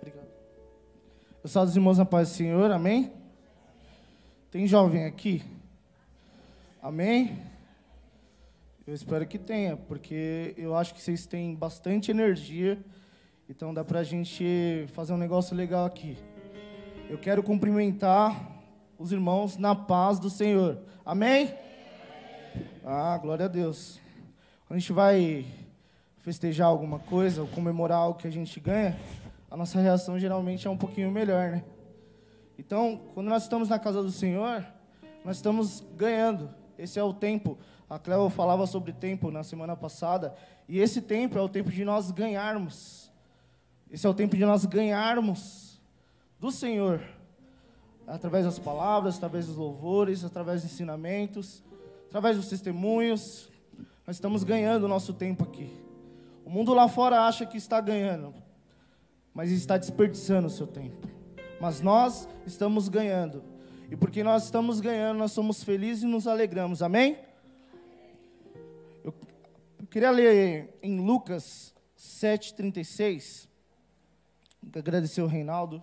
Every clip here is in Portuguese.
Obrigado. Eu saúdo os irmãos na paz do Senhor, amém? Tem jovem aqui? Amém? Eu espero que tenha, porque eu acho que vocês têm bastante energia, então dá pra gente fazer um negócio legal aqui. Eu quero cumprimentar os irmãos na paz do Senhor, amém? Ah, glória a Deus. Quando a gente vai festejar alguma coisa ou comemorar algo que a gente ganha, a nossa reação geralmente é um pouquinho melhor, né? Então, quando nós estamos na casa do Senhor, nós estamos ganhando. Esse é o tempo. A Cleo falava sobre tempo na semana passada, e esse tempo é o tempo de nós ganharmos. Esse é o tempo de nós ganharmos do Senhor, através das palavras, através dos louvores, através dos ensinamentos, através dos testemunhos. Nós estamos ganhando o nosso tempo aqui. O mundo lá fora acha que está ganhando, mas está desperdiçando o seu tempo. Mas nós estamos ganhando. E porque nós estamos ganhando, nós somos felizes e nos alegramos. Amém? Eu queria ler em Lucas 7,36. Agradecer o Reinaldo.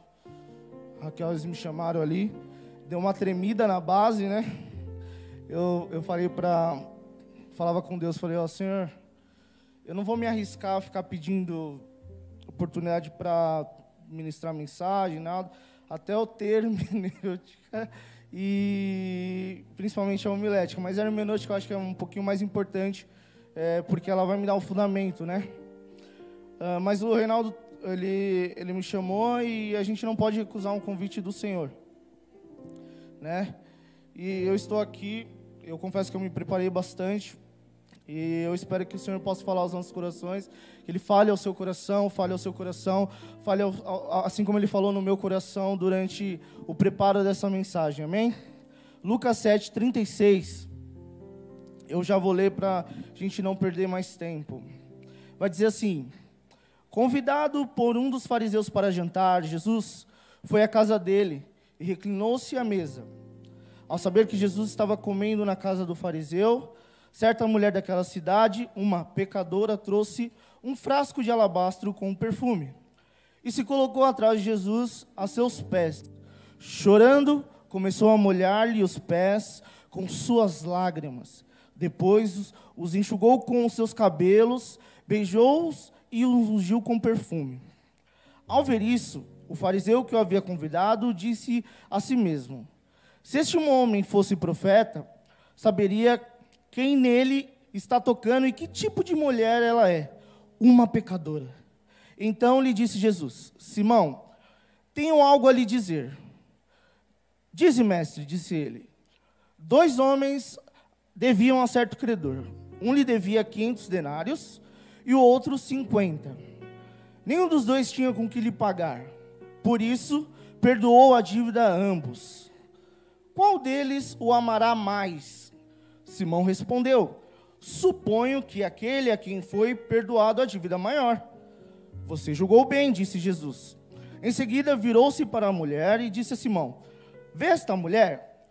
Raquel, eles me chamaram ali. Deu uma tremida na base, né? Eu falava com Deus, falei, ó, Senhor, eu não vou me arriscar a ficar pedindo oportunidade para ministrar mensagem, nada, até eu ter hermenêutica e principalmente a homilética. Mas a hermenêutica eu acho que é um pouquinho mais importante, porque ela vai me dar o fundamento, né? Mas o Reinaldo, ele me chamou e a gente não pode recusar um convite do Senhor, né? E eu estou aqui, eu confesso que eu me preparei bastante. E eu espero que o Senhor possa falar aos nossos corações, que Ele fale ao seu coração, fale assim como Ele falou no meu coração durante o preparo dessa mensagem, amém? Lucas 7,36, eu já vou ler para a gente não perder mais tempo. Vai dizer assim: convidado por um dos fariseus para jantar, Jesus foi à casa dele e reclinou-se à mesa. Ao saber que Jesus estava comendo na casa do fariseu, certa mulher daquela cidade, uma pecadora, trouxe um frasco de alabastro com perfume e se colocou atrás de Jesus a seus pés. Chorando, começou a molhar-lhe os pés com suas lágrimas. Depois os enxugou com os seus cabelos, beijou-os e os ungiu com perfume. Ao ver isso, o fariseu que o havia convidado disse a si mesmo: se este homem fosse profeta, saberia quem nele está tocando e que tipo de mulher ela é, uma pecadora. Então lhe disse Jesus: Simão, tenho algo a lhe dizer. Dize, mestre, disse ele. 2 homens deviam a certo credor. Um lhe devia 500 denários e o outro 50. Nenhum dos dois tinha com que lhe pagar. Por isso, perdoou a dívida a ambos. Qual deles o amará mais? Simão respondeu: suponho que aquele a quem foi perdoado a dívida maior. Você julgou bem, disse Jesus. Em seguida virou-se para a mulher e disse a Simão: vê esta mulher?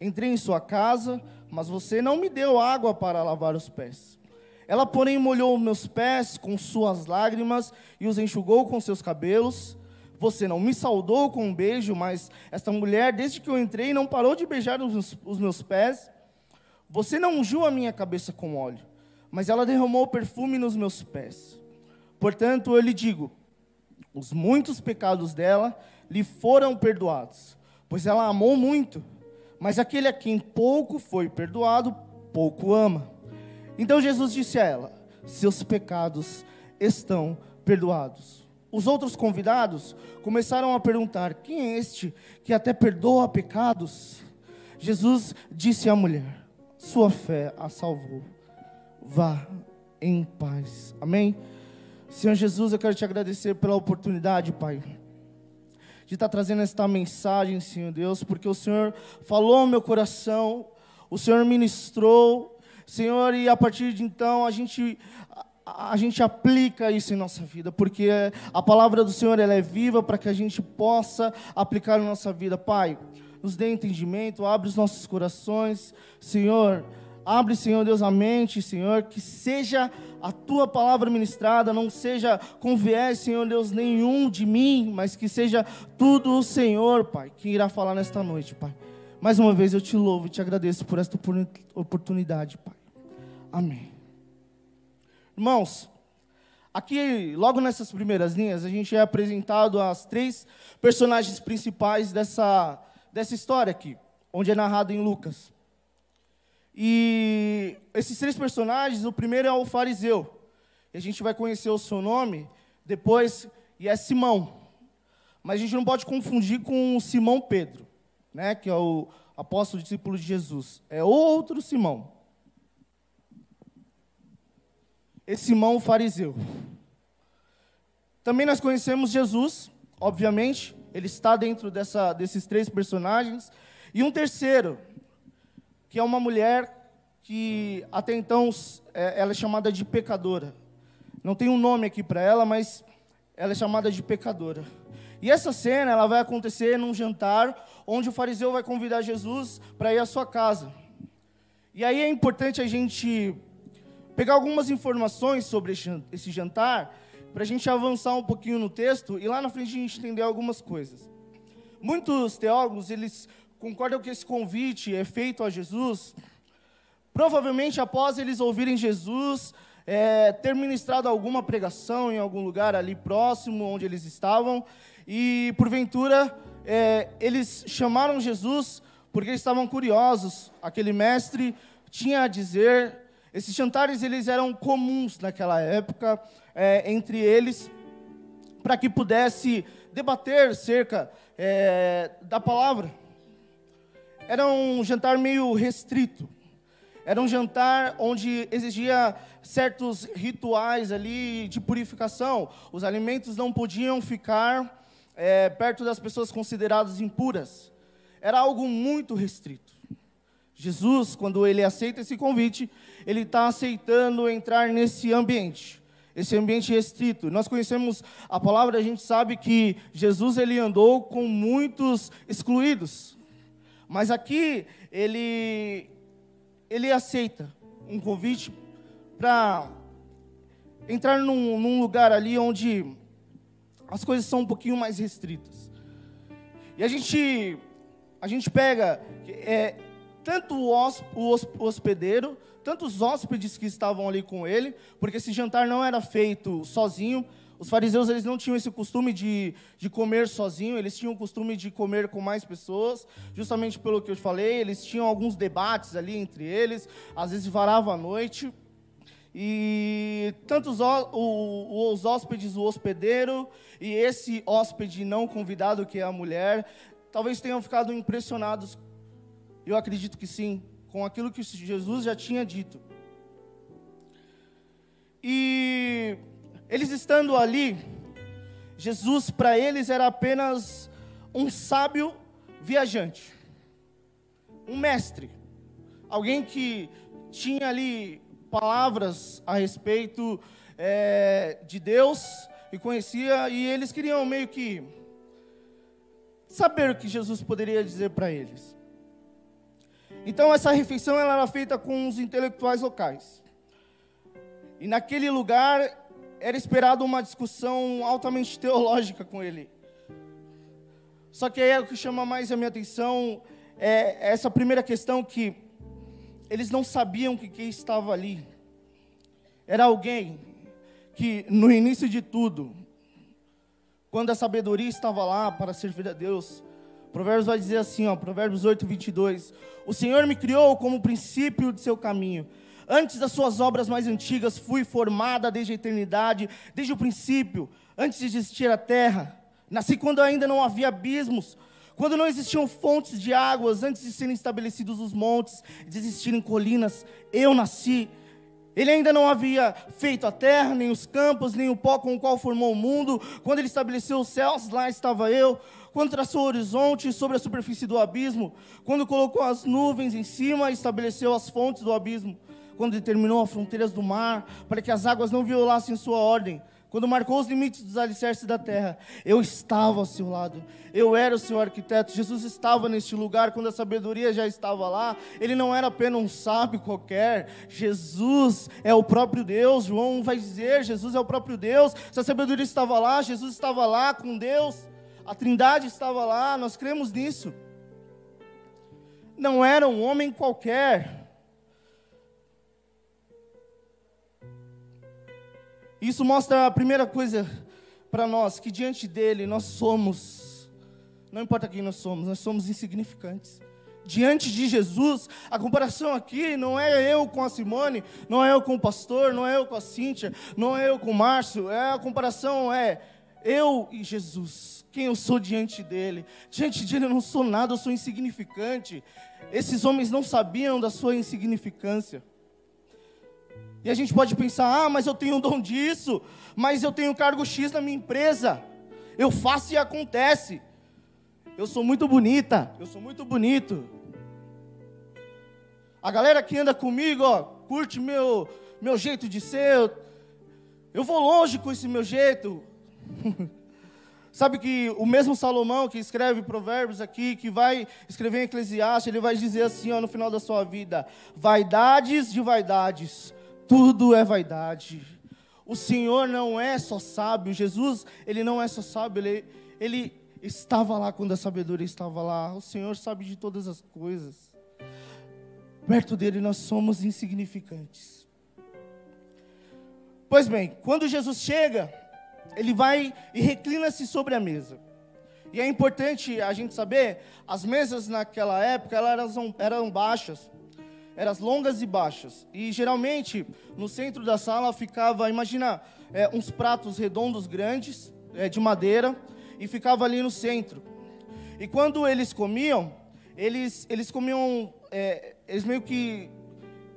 Entrei em sua casa, mas você não me deu água para lavar os pés. Ela, porém, molhou meus pés com suas lágrimas e os enxugou com seus cabelos. Você não me saudou com um beijo, mas esta mulher, desde que eu entrei, não parou de beijar os meus pés. Você não ungiu a minha cabeça com óleo, mas ela derramou perfume nos meus pés. Portanto, eu lhe digo, os muitos pecados dela lhe foram perdoados, pois ela amou muito. Mas aquele a quem pouco foi perdoado, pouco ama. Então Jesus disse a ela: seus pecados estão perdoados. Os outros convidados começaram a perguntar: quem é este que até perdoa pecados? Jesus disse à mulher: sua fé a salvou. Vá em paz. Amém? Senhor Jesus, eu quero te agradecer pela oportunidade, Pai, de estar trazendo esta mensagem, Senhor Deus, porque o Senhor falou ao meu coração, o Senhor ministrou, Senhor, e a partir de então a gente aplica isso em nossa vida, porque a palavra do Senhor ela é viva para que a gente possa aplicar na nossa vida. Pai, nos dê entendimento, abre os nossos corações, Senhor, Abre, Senhor Deus, a mente, Senhor, que seja a Tua palavra ministrada, não seja com viés, Senhor Deus, nenhum de mim, mas que seja tudo o Senhor, Pai, que irá falar nesta noite, Pai. Mais uma vez eu te louvo e te agradeço por esta oportunidade, Pai. Amém. Irmãos, aqui, logo nessas primeiras linhas, a gente é apresentado as 3 personagens principais dessa história aqui, onde é narrado em Lucas. E esses 3 personagens, o primeiro é o fariseu. E a gente vai conhecer o seu nome depois, e é Simão. Mas a gente não pode confundir com o Simão Pedro, né, que é o apóstolo discípulo de Jesus. É outro Simão. Esse Simão, o fariseu. Também nós conhecemos Jesus, obviamente. Ele está dentro desses 3 personagens. E um terceiro, que é uma mulher que até então ela é chamada de pecadora. Não tem um nome aqui para ela, mas ela é chamada de pecadora. E essa cena ela vai acontecer num jantar, onde o fariseu vai convidar Jesus para ir à sua casa. E aí é importante a gente pegar algumas informações sobre esse jantar, para a gente avançar um pouquinho no texto, e lá na frente a gente entender algumas coisas. Muitos teólogos, eles concordam que esse convite é feito a Jesus, provavelmente após eles ouvirem Jesus ter ministrado alguma pregação em algum lugar ali próximo, onde eles estavam, e porventura eles chamaram Jesus porque eles estavam curiosos. Aquele mestre tinha a dizer. Esses jantares eles eram comuns naquela época entre eles, para que pudesse debater cerca da palavra. Era um jantar meio restrito. Era um jantar onde exigia certos rituais ali de purificação. Os alimentos não podiam ficar perto das pessoas consideradas impuras. Era algo muito restrito. Jesus, quando ele aceita esse convite, ele está aceitando entrar nesse ambiente restrito. Nós conhecemos a palavra, a gente sabe que Jesus ele andou com muitos excluídos. Mas aqui, ele aceita um convite para entrar num lugar ali onde as coisas são um pouquinho mais restritas. E a gente pega tanto o hospedeiro, tanto os hóspedes que estavam ali com ele, porque esse jantar não era feito sozinho. Os fariseus eles não tinham esse costume de comer sozinho, eles tinham o costume de comer com mais pessoas, justamente pelo que eu falei. Eles tinham alguns debates ali entre eles, às vezes varava a noite, e tanto os hóspedes, o hospedeiro, e esse hóspede não convidado, que é a mulher, talvez tenham ficado impressionados, eu acredito que sim, com aquilo que Jesus já tinha dito. E eles estando ali, Jesus para eles era apenas um sábio viajante, um mestre, alguém que tinha ali palavras a respeito de Deus e conhecia, e eles queriam meio que saber o que Jesus poderia dizer para eles. Então essa refeição ela era feita com os intelectuais locais, e naquele lugar era esperado uma discussão altamente teológica com ele. Só que aí o que chama mais a minha atenção é essa primeira questão, que eles não sabiam que quem estava ali era alguém que no início de tudo, quando a sabedoria estava lá para servir a Deus, Provérbios vai dizer assim, Provérbios 8:22, o Senhor me criou como o princípio de seu caminho. Antes das suas obras mais antigas, fui formada desde a eternidade, desde o princípio, antes de existir a terra. Nasci quando ainda não havia abismos, quando não existiam fontes de águas, antes de serem estabelecidos os montes, de existirem colinas, eu nasci. Ele ainda não havia feito a terra, nem os campos, nem o pó com o qual formou o mundo. Quando ele estabeleceu os céus, lá estava eu. Quando traçou o horizonte sobre a superfície do abismo, quando colocou as nuvens em cima e estabeleceu as fontes do abismo, quando determinou as fronteiras do mar, para que as águas não violassem sua ordem, quando marcou os limites dos alicerces da terra, eu estava ao seu lado, eu era o seu arquiteto. Jesus estava neste lugar quando a sabedoria já estava lá. Ele não era apenas um sábio qualquer, Jesus é o próprio Deus. João vai dizer, Jesus é o próprio Deus. Se a sabedoria estava lá, Jesus estava lá com Deus, a Trindade estava lá, nós cremos nisso. Não era um homem qualquer. Isso mostra a primeira coisa para nós, que diante dele nós somos, não importa quem nós somos insignificantes. Diante de Jesus, a comparação aqui não é eu com a Simone, não é eu com o pastor, não é eu com a Cíntia, não é eu com o Márcio, a comparação é eu e Jesus, quem eu sou diante dele. Diante dele eu não sou nada, eu sou insignificante. Esses homens não sabiam da sua insignificância. E a gente pode pensar, mas eu tenho o dom disso, mas eu tenho cargo X na minha empresa, eu faço e acontece, eu sou muito bonita, eu sou muito bonito. A galera que anda comigo, curte meu jeito de ser, eu vou longe com esse meu jeito. Sabe que o mesmo Salomão que escreve Provérbios aqui, que vai escrever em Eclesiastes, ele vai dizer assim, no final da sua vida: vaidades de vaidades, tudo é vaidade. O Senhor não é só sábio, Jesus, Ele não é só sábio, Ele estava lá quando a sabedoria estava lá. O Senhor sabe de todas as coisas. Perto dEle nós somos insignificantes. Pois bem, quando Jesus chega, Ele vai e reclina-se sobre a mesa. E é importante a gente saber, as mesas naquela época, elas eram baixas. Eram longas e baixas. E geralmente, no centro da sala ficava, imagina, uns pratos redondos grandes, de madeira, e ficava ali no centro. E quando eles comiam, eles comiam, eles meio que,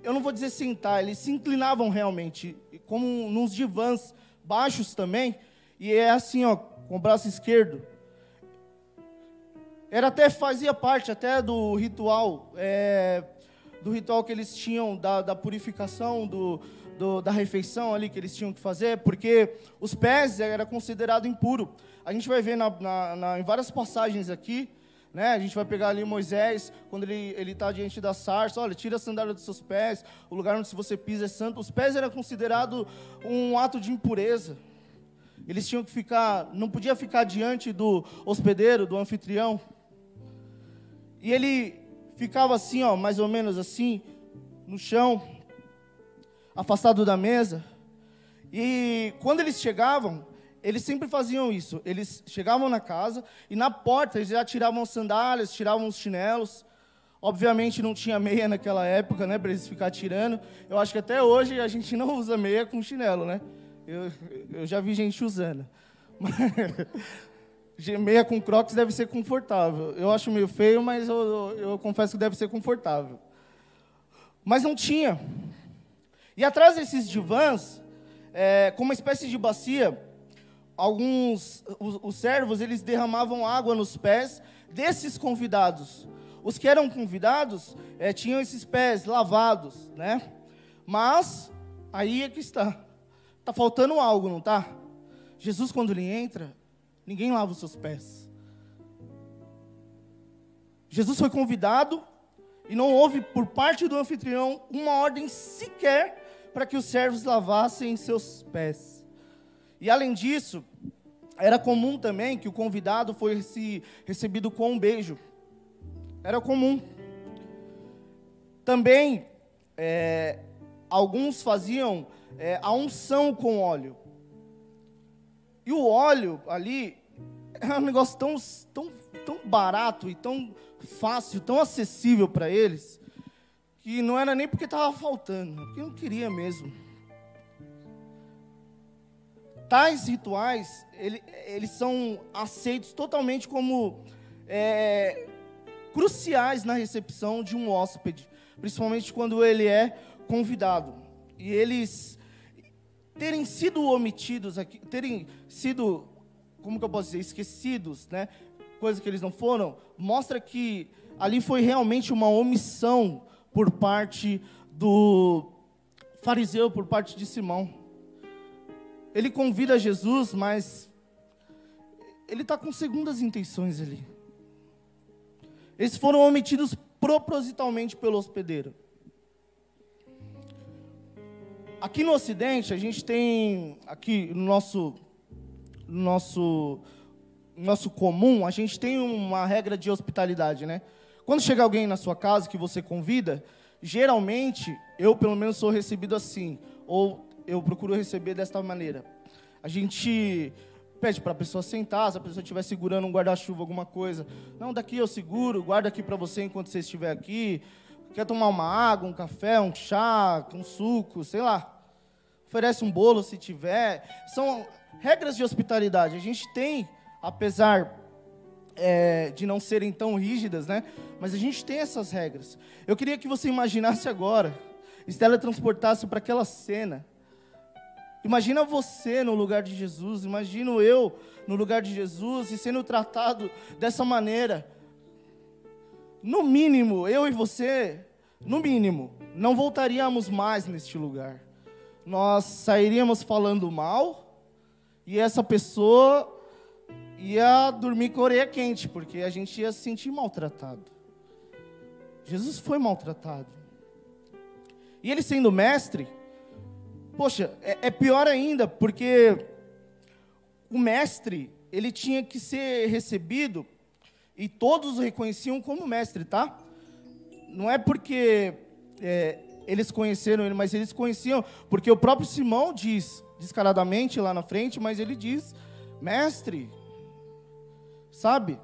eu não vou dizer sentar, eles se inclinavam realmente, como nos divãs baixos também, e é assim, com o braço esquerdo. Fazia parte até do ritual, que eles tinham da purificação da refeição ali que eles tinham que fazer, porque os pés era considerado impuro. A gente vai ver em várias passagens aqui, né? A gente vai pegar ali Moisés, quando ele está diante da sarça, olha, tira a sandália dos seus pés, o lugar onde você pisa é santo. Os pés era considerado um ato de impureza. Eles tinham que ficar, não podia ficar diante do hospedeiro, do anfitrião. E ele ficava assim, mais ou menos assim, no chão, afastado da mesa. E quando eles chegavam, eles sempre faziam isso. Eles chegavam na casa e na porta eles já tiravam as sandálias, tiravam os chinelos. Obviamente não tinha meia naquela época, né, para eles ficar tirando. Eu acho que até hoje a gente não usa meia com chinelo, né? Eu já vi gente usando. Meia com Crocs deve ser confortável. Eu acho meio feio, mas eu confesso que deve ser confortável. Mas não tinha. E atrás desses divãs, com uma espécie de bacia, os servos, eles derramavam água nos pés desses convidados. Os que eram convidados tinham esses pés lavados, né? Mas, aí é que está. Está faltando algo, não está? Jesus, quando ele entra, ninguém lava os seus pés. Jesus foi convidado e não houve, por parte do anfitrião, uma ordem sequer para que os servos lavassem seus pés. E além disso, era comum também que o convidado fosse recebido com um beijo. Era comum. Também, alguns faziam a unção com óleo. E o óleo ali é um negócio tão barato e tão fácil, tão acessível para eles, que não era nem porque estava faltando, porque não queria mesmo. Tais rituais, eles são aceitos totalmente como cruciais na recepção de um hóspede, principalmente quando ele é convidado. E eles terem sido omitidos aqui, terem sido, como que eu posso dizer, esquecidos, né? Coisa que eles não foram, mostra que ali foi realmente uma omissão por parte do fariseu, por parte de Simão. ele convida Jesus, mas ele está com segundas intenções ali. Eles foram omitidos propositalmente pelo hospedeiro. Aqui no Ocidente, a gente tem, aqui no nosso comum, a gente tem uma regra de hospitalidade, né? Quando chega alguém na sua casa que você convida, geralmente, eu pelo menos sou recebido assim, ou eu procuro receber desta maneira. A gente pede para a pessoa sentar, se a pessoa estiver segurando um guarda-chuva, alguma coisa. Não, daqui eu seguro, guarda aqui para você enquanto você estiver aqui. Quer tomar uma água, um café, um chá, um suco, sei lá. Oferece um bolo se tiver. São regras de hospitalidade. A gente tem, apesar de não serem tão rígidas, né? Mas a gente tem essas regras. Eu queria que você imaginasse agora, se teletransportasse para aquela cena. Imagina você no lugar de Jesus, imagino eu no lugar de Jesus e sendo tratado dessa maneira. No mínimo, eu e você, no mínimo, não voltaríamos mais neste lugar. Nós sairíamos falando mal e essa pessoa ia dormir com a orelha quente, porque a gente ia se sentir maltratado. Jesus foi maltratado. E ele sendo mestre, poxa, é pior ainda, porque o mestre, ele tinha que ser recebido, e todos o reconheciam como mestre, tá? Não é porque eles conheceram ele, mas eles conheciam, porque o próprio Simão diz, descaradamente lá na frente, mas ele diz, mestre, sabe?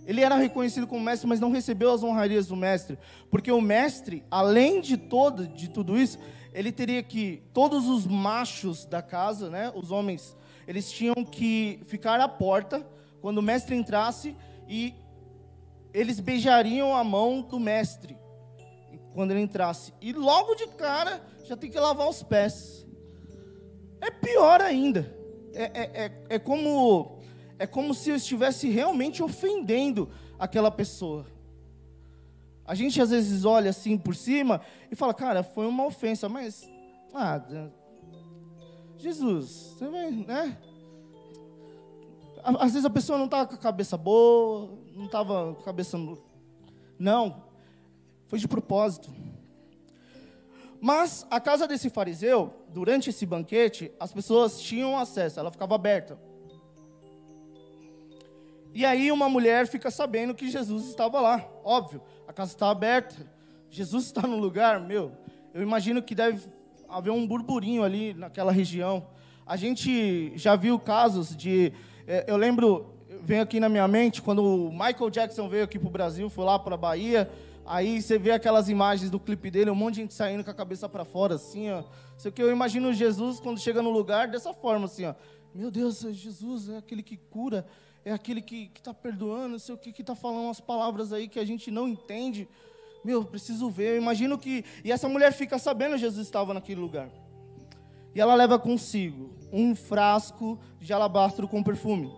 Ele era reconhecido como mestre, mas não recebeu as honrarias do mestre, porque o mestre, além de tudo isso, ele teria que, todos os machos da casa, né, os homens, eles tinham que ficar à porta, quando o mestre entrasse, e eles beijariam a mão do mestre, quando ele entrasse. E logo de cara, já tem que lavar os pés. É pior ainda. É como se eu estivesse realmente ofendendo aquela pessoa. A gente às vezes olha assim por cima e fala, cara, foi uma ofensa, mas Jesus, você vai, né? Às vezes a pessoa não estava com a cabeça boa, não estava com a cabeça... Não, foi de propósito. Mas a casa desse fariseu, durante esse banquete, as pessoas tinham acesso, ela ficava aberta. E aí uma mulher fica sabendo que Jesus estava lá. Óbvio, a casa está aberta, Jesus está no lugar, eu imagino que deve haver um burburinho ali naquela região. A gente já viu casos de... eu lembro, vem aqui na minha mente, quando o Michael Jackson veio aqui para o Brasil, foi lá para a Bahia, aí você vê aquelas imagens do clipe dele, um monte de gente saindo com a cabeça para fora, assim, ó. Sei que eu imagino Jesus quando chega no lugar dessa forma, assim, ó. Meu Deus, Jesus é aquele que cura, é aquele que está perdoando, não sei o que está falando umas palavras aí que a gente não entende. Preciso ver. Eu imagino que... E essa mulher fica sabendo que Jesus estava naquele lugar. E ela leva consigo um frasco de alabastro com perfume.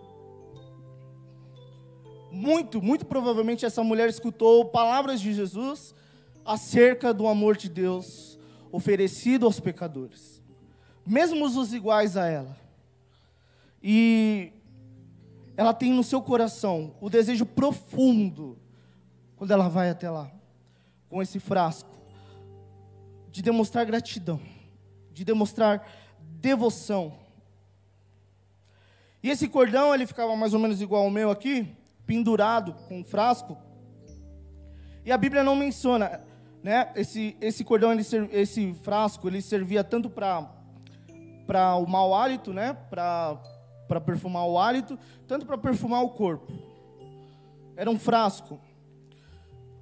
Muito provavelmente essa mulher escutou palavras de Jesus acerca do amor de Deus oferecido aos pecadores, mesmo os iguais a ela. E ela tem no seu coração o desejo profundo, quando ela vai até lá, com esse frasco, de demonstrar gratidão, de demonstrar devoção. E esse cordão, ele ficava mais ou menos igual ao meu aqui, pendurado com um frasco. E a Bíblia não menciona, né? Esse cordão, esse frasco, ele servia tanto para o mau hálito, né? Para perfumar o hálito, tanto para perfumar o corpo. Era um frasco.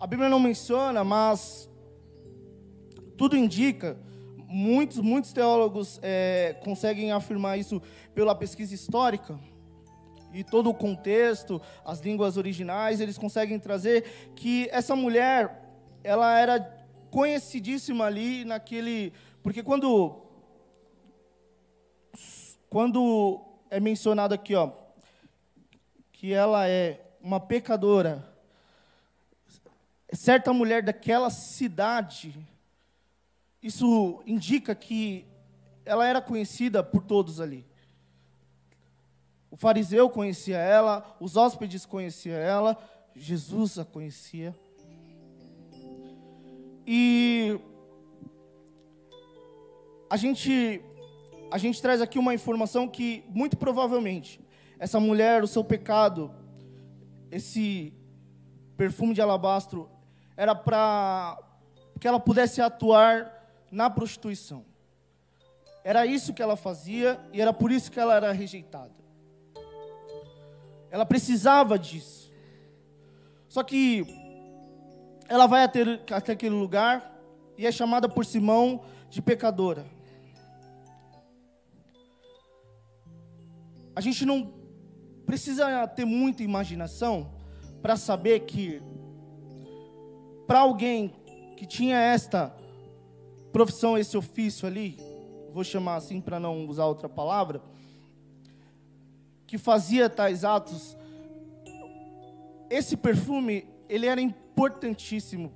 A Bíblia não menciona, mas tudo indica, muitos teólogos conseguem afirmar isso pela pesquisa histórica, e todo o contexto, as línguas originais, eles conseguem trazer que essa mulher, ela era conhecidíssima ali naquele... Porque quando é mencionado aqui, ó, que ela é uma pecadora, certa mulher daquela cidade, isso indica que ela era conhecida por todos ali. O fariseu conhecia ela, os hóspedes conheciam ela, Jesus a conhecia. E a gente traz aqui uma informação que, muito provavelmente, essa mulher, o seu pecado, esse perfume de alabastro, era para que ela pudesse atuar na prostituição. Era isso que ela fazia e era por isso que ela era rejeitada. Ela precisava disso. Só que ela vai até aquele lugar e é chamada por Simão de pecadora. A gente não precisa ter muita imaginação para saber que, para alguém que tinha esta profissão, esse ofício ali, vou chamar assim para não usar outra palavra, que fazia tais atos, esse perfume, ele era importantíssimo.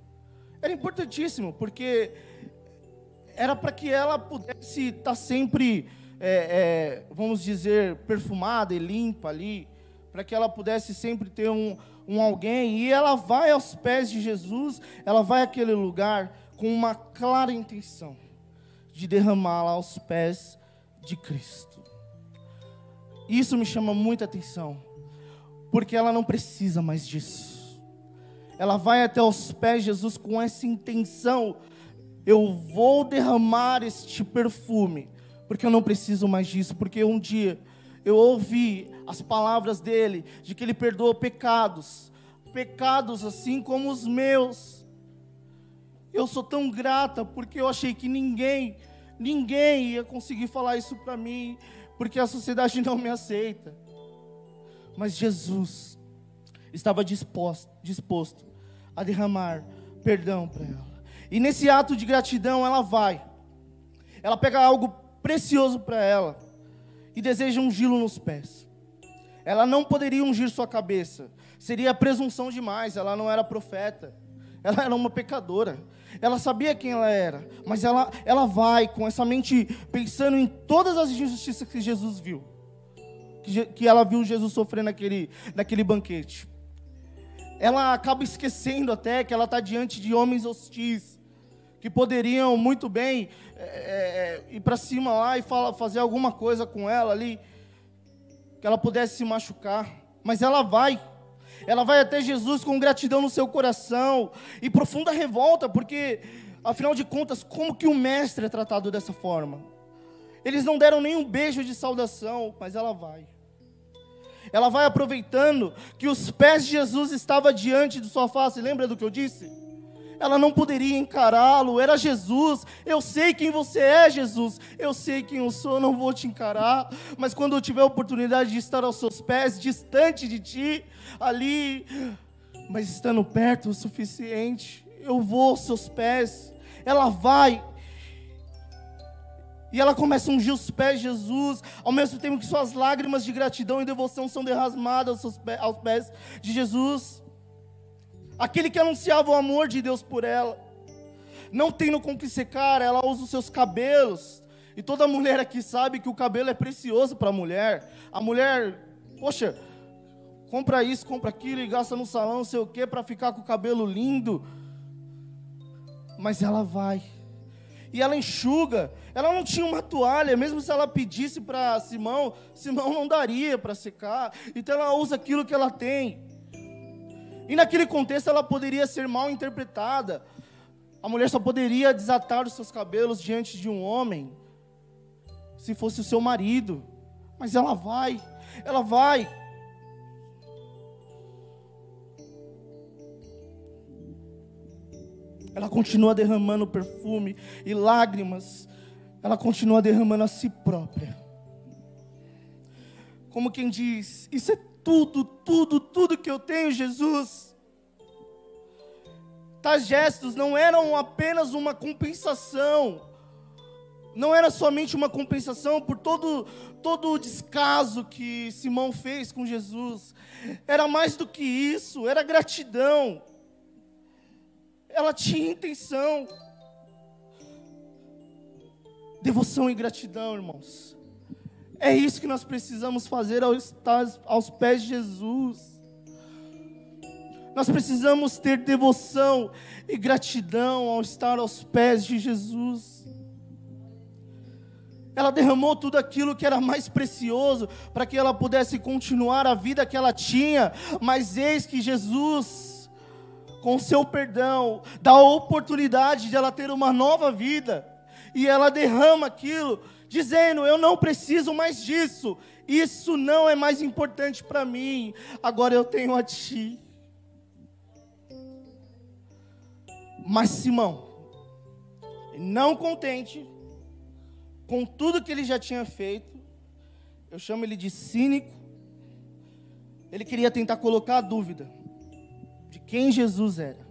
Era importantíssimo, porque era para que ela pudesse estar sempre, vamos dizer, perfumada e limpa ali, para que ela pudesse sempre ter um alguém, e ela vai aos pés de Jesus, ela vai àquele lugar com uma clara intenção de derramá-la aos pés de Cristo. Isso me chama muita atenção, porque ela não precisa mais disso. Ela vai até os pés de Jesus com essa intenção: eu vou derramar este perfume, porque eu não preciso mais disso, porque um dia eu ouvi as palavras dele, de que ele perdoa pecados assim como os meus. Eu sou tão grata, porque eu achei que ninguém ia conseguir falar isso para mim, porque a sociedade não me aceita. Mas Jesus estava disposto a derramar perdão para ela. E nesse ato de gratidão ela pega algo precioso para ela e deseja ungí-lo nos pés. Ela não poderia ungir sua cabeça, seria presunção demais, ela não era profeta, ela era uma pecadora. Ela sabia quem ela era, mas ela vai com essa mente pensando em todas as injustiças que Jesus viu, que ela viu Jesus sofrer naquele banquete. Ela acaba esquecendo até que ela está diante de homens hostis, que poderiam muito bem ir para cima lá e fazer alguma coisa com ela ali, que ela pudesse se machucar. Mas ela vai até Jesus com gratidão no seu coração e profunda revolta, porque, afinal de contas, como que o mestre é tratado dessa forma? Eles não deram nem um beijo de saudação, mas ela vai. Ela vai aproveitando que os pés de Jesus estavam diante de sua face. Lembra do que eu disse? Ela não poderia encará-lo, era Jesus. Eu sei quem você é, Jesus. Eu sei quem eu sou, não vou te encarar. Mas quando eu tiver a oportunidade de estar aos seus pés, distante de ti, ali, mas estando perto o suficiente, eu vou aos seus pés. Ela vai, e ela começa a ungir os pés de Jesus, ao mesmo tempo que suas lágrimas de gratidão e devoção são derramadas aos pés de Jesus. Aquele que anunciava o amor de Deus por ela. Não tendo com que secar, ela usa os seus cabelos. E toda mulher aqui sabe que o cabelo é precioso para a mulher. A mulher, poxa, compra isso, compra aquilo e gasta no salão, não sei o que, para ficar com o cabelo lindo. Mas ela vai. E ela enxuga. Ela não tinha uma toalha, mesmo se ela pedisse para Simão não daria para secar. Então ela usa aquilo que ela tem. E naquele contexto ela poderia ser mal interpretada. A mulher só poderia desatar os seus cabelos diante de um homem se fosse o seu marido. Mas ela vai. Ela continua derramando perfume e lágrimas. Ela continua derramando a si própria. Como quem diz: isso é tudo que eu tenho, Jesus. Tais gestos não eram apenas uma compensação. Não era somente uma compensação por todo o descaso que Simão fez com Jesus. Era mais do que isso, era gratidão. Ela tinha intenção. Devoção e gratidão, irmãos. É isso que nós precisamos fazer ao estar aos pés de Jesus. Nós precisamos ter devoção e gratidão ao estar aos pés de Jesus. Ela derramou tudo aquilo que era mais precioso para que ela pudesse continuar a vida que ela tinha. Mas eis que Jesus, com o seu perdão, dá a oportunidade de ela ter uma nova vida. E ela derrama aquilo, dizendo: eu não preciso mais disso. Isso não é mais importante para mim. Agora eu tenho a Ti. Mas Simão, não contente com tudo que ele já tinha feito, eu chamo ele de cínico, ele queria tentar colocar a dúvida de quem Jesus era.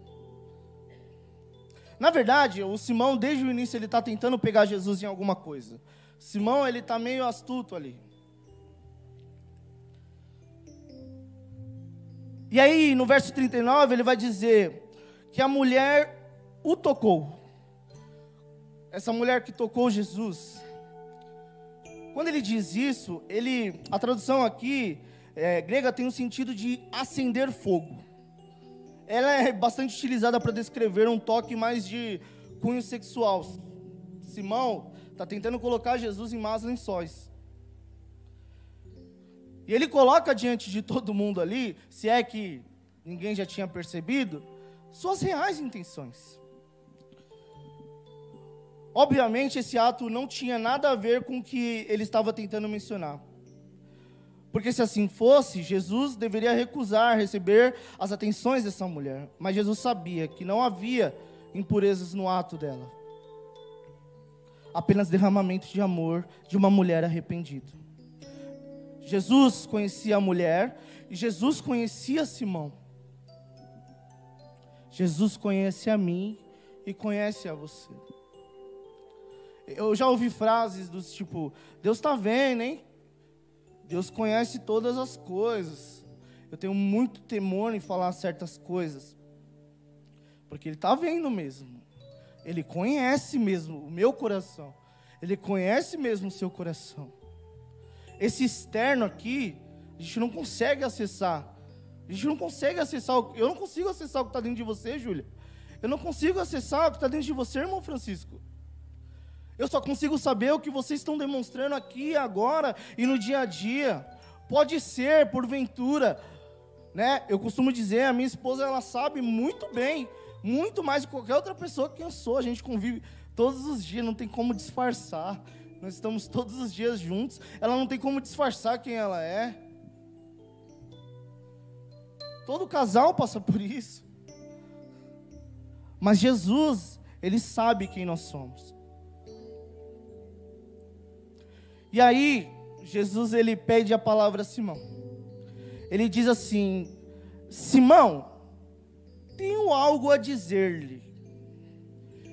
Na verdade, o Simão, desde o início, ele está tentando pegar Jesus em alguma coisa. Simão, ele está meio astuto ali. E aí, no verso 39, ele vai dizer que a mulher o tocou. Essa mulher que tocou Jesus. Quando ele diz isso, a tradução aqui, grega, tem o sentido de acender fogo. Ela é bastante utilizada para descrever um toque mais de cunho sexual. Simão está tentando colocar Jesus em más lençóis. E ele coloca diante de todo mundo ali, se é que ninguém já tinha percebido, suas reais intenções. Obviamente, esse ato não tinha nada a ver com o que ele estava tentando mencionar. Porque se assim fosse, Jesus deveria recusar receber as atenções dessa mulher. Mas Jesus sabia que não havia impurezas no ato dela. Apenas derramamento de amor de uma mulher arrependida. Jesus conhecia a mulher e Jesus conhecia Simão. Jesus conhece a mim e conhece a você. Eu já ouvi frases do tipo: Deus está vendo, hein? Deus conhece todas as coisas. Eu tenho muito temor em falar certas coisas, porque Ele está vendo mesmo. Ele conhece mesmo o meu coração. Ele conhece mesmo o seu coração. Esse externo aqui, a gente não consegue acessar. A gente não consegue acessar. Eu não consigo acessar o que está dentro de você, Júlia. Eu não consigo acessar o que está dentro de você, irmão Francisco. Eu só consigo saber o que vocês estão demonstrando aqui, agora e no dia a dia. Pode ser, porventura, né? Eu costumo dizer, a minha esposa, ela sabe muito bem, muito mais do que qualquer outra pessoa que eu sou. A gente convive todos os dias, não tem como disfarçar. Nós estamos todos os dias juntos. Ela não tem como disfarçar quem ela é. Todo casal passa por isso. Mas Jesus, Ele sabe quem nós somos. E aí, Jesus, Ele pede a palavra a Simão. Ele diz assim: Simão, tenho algo a dizer-lhe.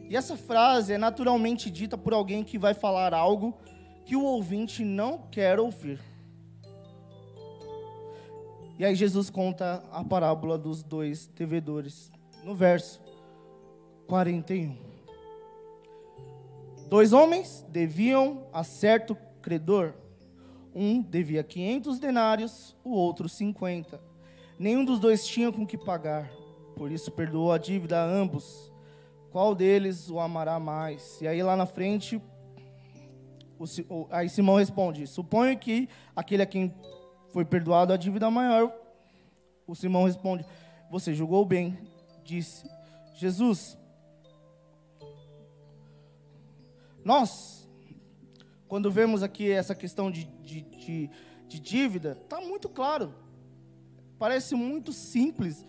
E essa frase é naturalmente dita por alguém que vai falar algo que o ouvinte não quer ouvir. E aí Jesus conta a parábola dos 2 devedores, no verso 41. 2 homens deviam a certo credor. Um devia 500 denários, o outro 50. Nenhum dos dois tinha com que pagar, por isso perdoou a dívida a ambos. Qual deles o amará mais? E aí lá na frente, aí Simão responde: suponho que aquele a quem foi perdoado a dívida maior. O Simão responde: você julgou bem. Disse Jesus: nós, quando vemos aqui essa questão de dívida, está muito claro. Parece muito simples.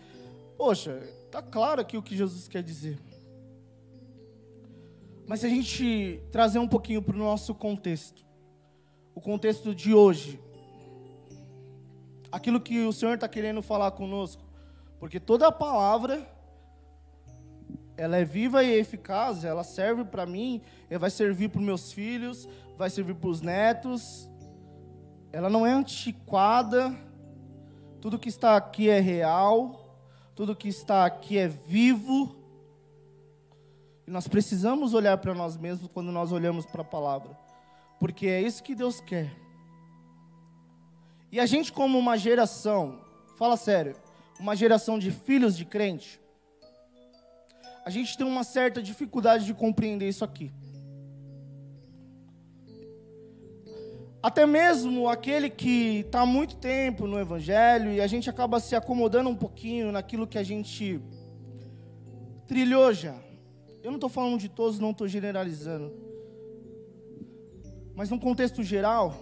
Poxa, está claro aqui o que Jesus quer dizer. Mas se a gente trazer um pouquinho para o nosso contexto, o contexto de hoje, aquilo que o Senhor está querendo falar conosco, porque toda a palavra, ela é viva e eficaz, ela serve para mim, ela vai servir para os meus filhos, vai servir para os netos, ela não é antiquada, tudo que está aqui é real, tudo que está aqui é vivo. E nós precisamos olhar para nós mesmos quando nós olhamos para a palavra. Porque é isso que Deus quer. E a gente, como uma geração, fala sério, uma geração de filhos de crente, a gente tem uma certa dificuldade de compreender isso aqui. Até mesmo aquele que está há muito tempo no Evangelho e a gente acaba se acomodando um pouquinho naquilo que a gente trilhou já. Eu não estou falando de todos, não estou generalizando. Mas num contexto geral,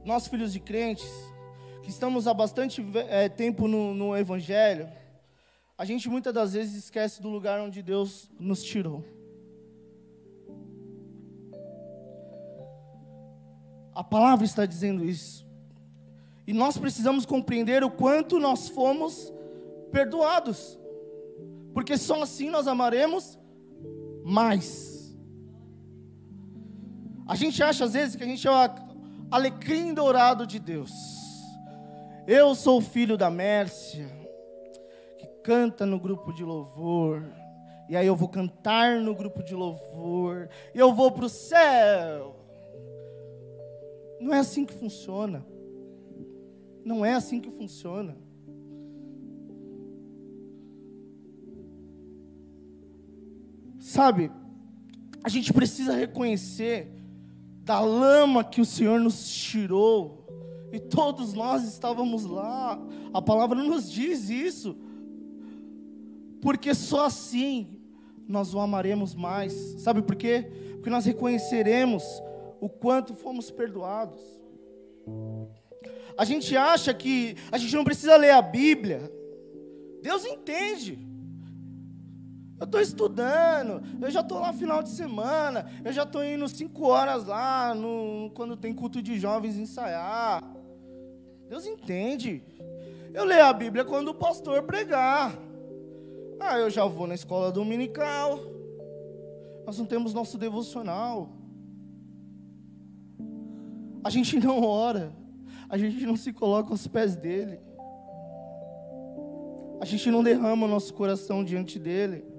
nós filhos de crentes, que estamos há bastante tempo no Evangelho, a gente muitas das vezes esquece do lugar onde Deus nos tirou. A palavra está dizendo isso. E nós precisamos compreender o quanto nós fomos perdoados. Porque só assim nós amaremos mais. A gente acha às vezes que a gente é o alecrim dourado de Deus. Eu sou o filho da Mércia, que canta no grupo de louvor. E aí eu vou cantar no grupo de louvor. E eu vou para o céu. Não é assim que funciona. Não é assim que funciona. Sabe, a gente precisa reconhecer da lama que o Senhor nos tirou. E todos nós estávamos lá. A palavra nos diz isso. Porque só assim nós o amaremos mais. Sabe por quê? Porque nós reconheceremos o quanto fomos perdoados. A gente acha que a gente não precisa ler a Bíblia. Deus entende. Eu estou estudando, eu já estou lá no final de semana, eu já estou indo 5 horas lá, quando tem culto de jovens ensaiar. Deus entende. Eu leio a Bíblia quando o pastor pregar. Eu já vou na escola dominical. Nós não temos nosso devocional. A gente não ora, a gente não se coloca aos pés dele, a gente não derrama o nosso coração diante dele.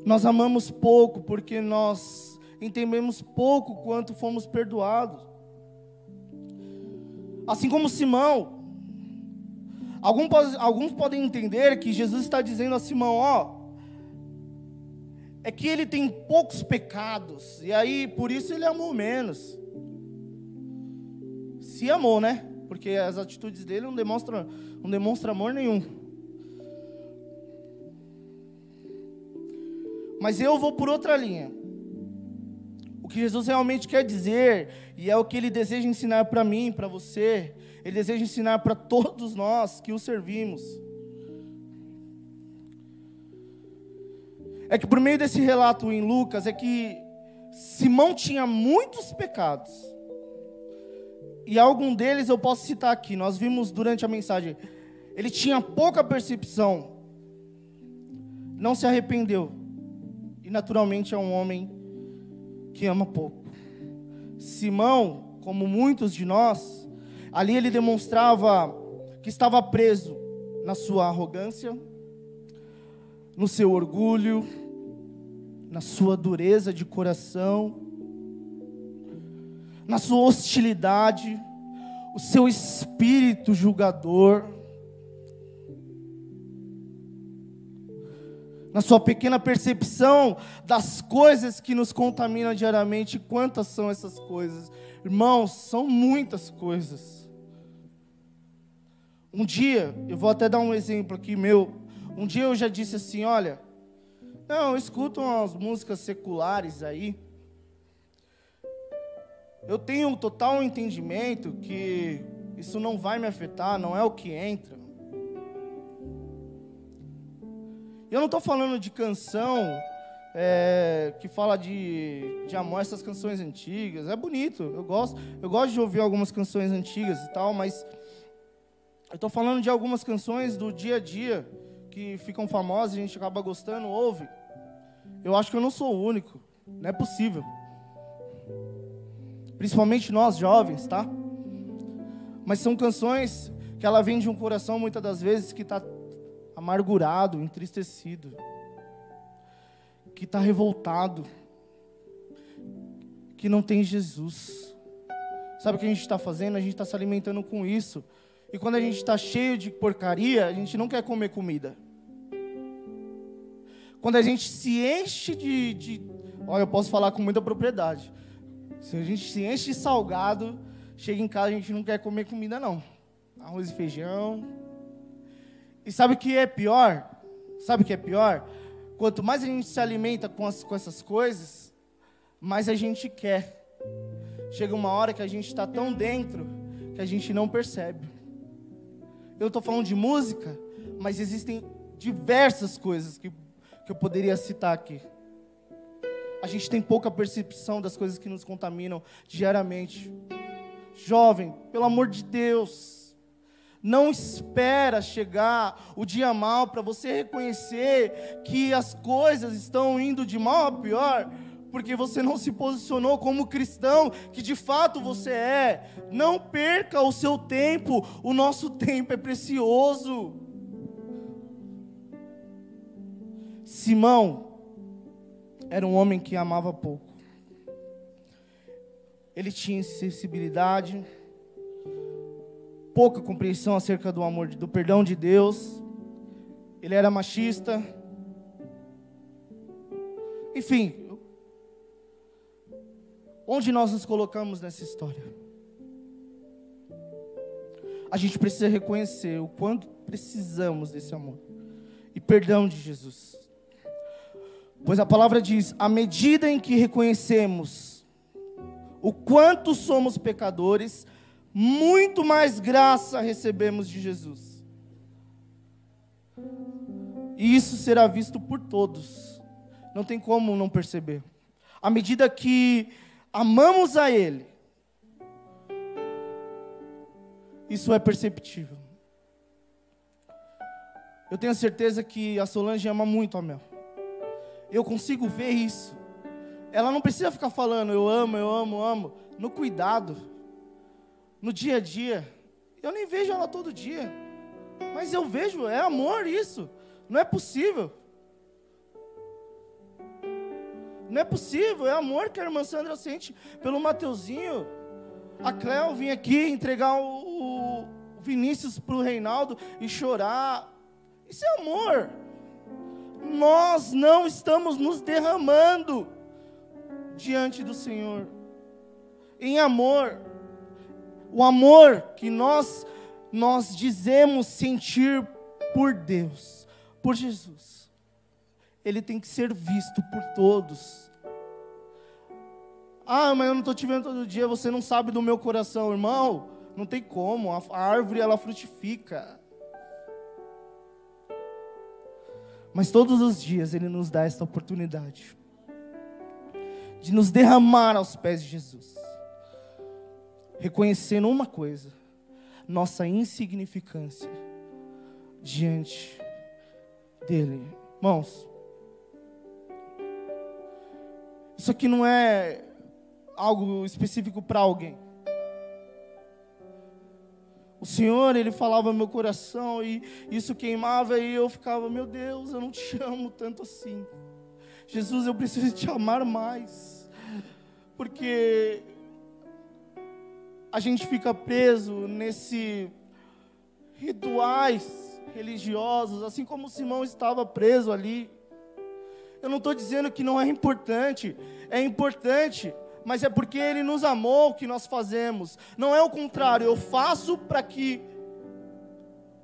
Nós amamos pouco porque nós entendemos pouco quanto fomos perdoados. Assim como Simão, alguns podem entender que Jesus está dizendo a Simão, é que ele tem poucos pecados, e aí por isso ele amou menos. Se amou, né? Porque as atitudes dele não demonstram amor nenhum. Mas eu vou por outra linha. O que Jesus realmente quer dizer, e é o que Ele deseja ensinar para mim, para você, Ele deseja ensinar para todos nós que o servimos. É que por meio desse relato em Lucas, é que Simão tinha muitos pecados. E algum deles eu posso citar aqui, nós vimos durante a mensagem. Ele tinha pouca percepção, não se arrependeu. E naturalmente é um homem que ama pouco. Simão, como muitos de nós, ali ele demonstrava que estava preso na sua arrogância, no seu orgulho, na sua dureza de coração, na sua hostilidade, o seu espírito julgador, na sua pequena percepção das coisas que nos contaminam diariamente. Quantas são essas coisas? Irmãos, são muitas coisas. Um dia, eu vou até dar um exemplo aqui meu. Um dia eu já disse assim, olha, não, eu escuto umas músicas seculares aí. Eu tenho um total entendimento que isso não vai me afetar, não é o que entra. Eu não estou falando de canção que fala de amor, essas canções antigas. É bonito, eu gosto de ouvir algumas canções antigas e tal, mas eu estou falando de algumas canções do dia a dia que ficam famosas, a gente acaba gostando, ouve. Eu acho que eu não sou o único, não é possível. Principalmente nós jovens, tá? Mas são canções que ela vem de um coração muitas das vezes que está amargurado, entristecido, que está revoltado, que não tem Jesus. Sabe o que a gente está fazendo? A gente está se alimentando com isso. E quando a gente está cheio de porcaria, a gente não quer comer comida. Quando a gente se enche olha, eu posso falar com muita propriedade. Se a gente se enche de salgado, chega em casa, a gente não quer comer comida, não. Arroz e feijão. E sabe o que é pior? Sabe o que é pior? Quanto mais a gente se alimenta com essas coisas, mais a gente quer. Chega uma hora que a gente está tão dentro que a gente não percebe. Eu estou falando de música, mas existem diversas coisas que eu poderia citar aqui. A gente tem pouca percepção das coisas que nos contaminam diariamente. Jovem, pelo amor de Deus, não espera chegar o dia mal para você reconhecer que as coisas estão indo de mal a pior, porque você não se posicionou como cristão que de fato você é. Não perca o seu tempo, o nosso tempo é precioso. Simão era um homem que amava pouco. Ele tinha sensibilidade, pouca compreensão acerca do amor, do perdão de Deus. Ele era machista. Enfim, onde nós nos colocamos nessa história? A gente precisa reconhecer o quanto precisamos desse amor e perdão de Jesus. Pois a palavra diz, à medida em que reconhecemos o quanto somos pecadores, muito mais graça recebemos de Jesus. E isso será visto por todos. Não tem como não perceber. À medida que amamos a Ele, isso é perceptível. Eu tenho certeza que a Solange ama muito a Mel. Eu consigo ver isso. Ela não precisa ficar falando, eu amo, eu amo, eu amo. No cuidado, no dia a dia. Eu nem vejo ela todo dia. Mas eu vejo, é amor isso. Não é possível. Não é possível, é amor que a irmã Sandra sente pelo Mateuzinho. A Cléo vinha aqui entregar o Vinícius para o Reinaldo e chorar. Isso é amor. Nós não estamos nos derramando diante do Senhor em amor. O amor que nós dizemos sentir por Deus, por Jesus, ele tem que ser visto por todos. Ah, mas eu não estou te vendo todo dia, você não sabe do meu coração. Irmão, não tem como, a árvore ela frutifica. Mas todos os dias Ele nos dá esta oportunidade de nos derramar aos pés de Jesus, reconhecendo uma coisa, nossa insignificância diante dEle. Irmãos, isso aqui não é algo específico para alguém. O Senhor, Ele falava no meu coração e isso queimava e eu ficava, meu Deus, eu não te amo tanto assim. Jesus, eu preciso te amar mais. Porque a gente fica preso nesse rituais religiosos, assim como Simão estava preso ali. Eu não estou dizendo que não é importante, mas é porque Ele nos amou que nós fazemos. Não é o contrário, eu faço para que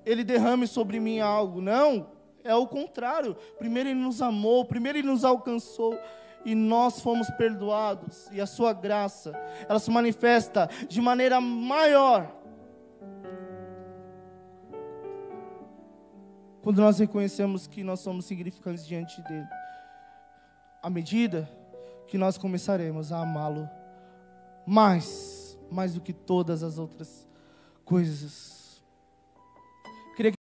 Ele derrame sobre mim algo. Não, é o contrário. Primeiro Ele nos amou, primeiro Ele nos alcançou e nós fomos perdoados. E a sua graça, ela se manifesta de maneira maior quando nós reconhecemos que nós somos significantes diante dEle. À medida que nós começaremos a amá-lo mais do que todas as outras coisas.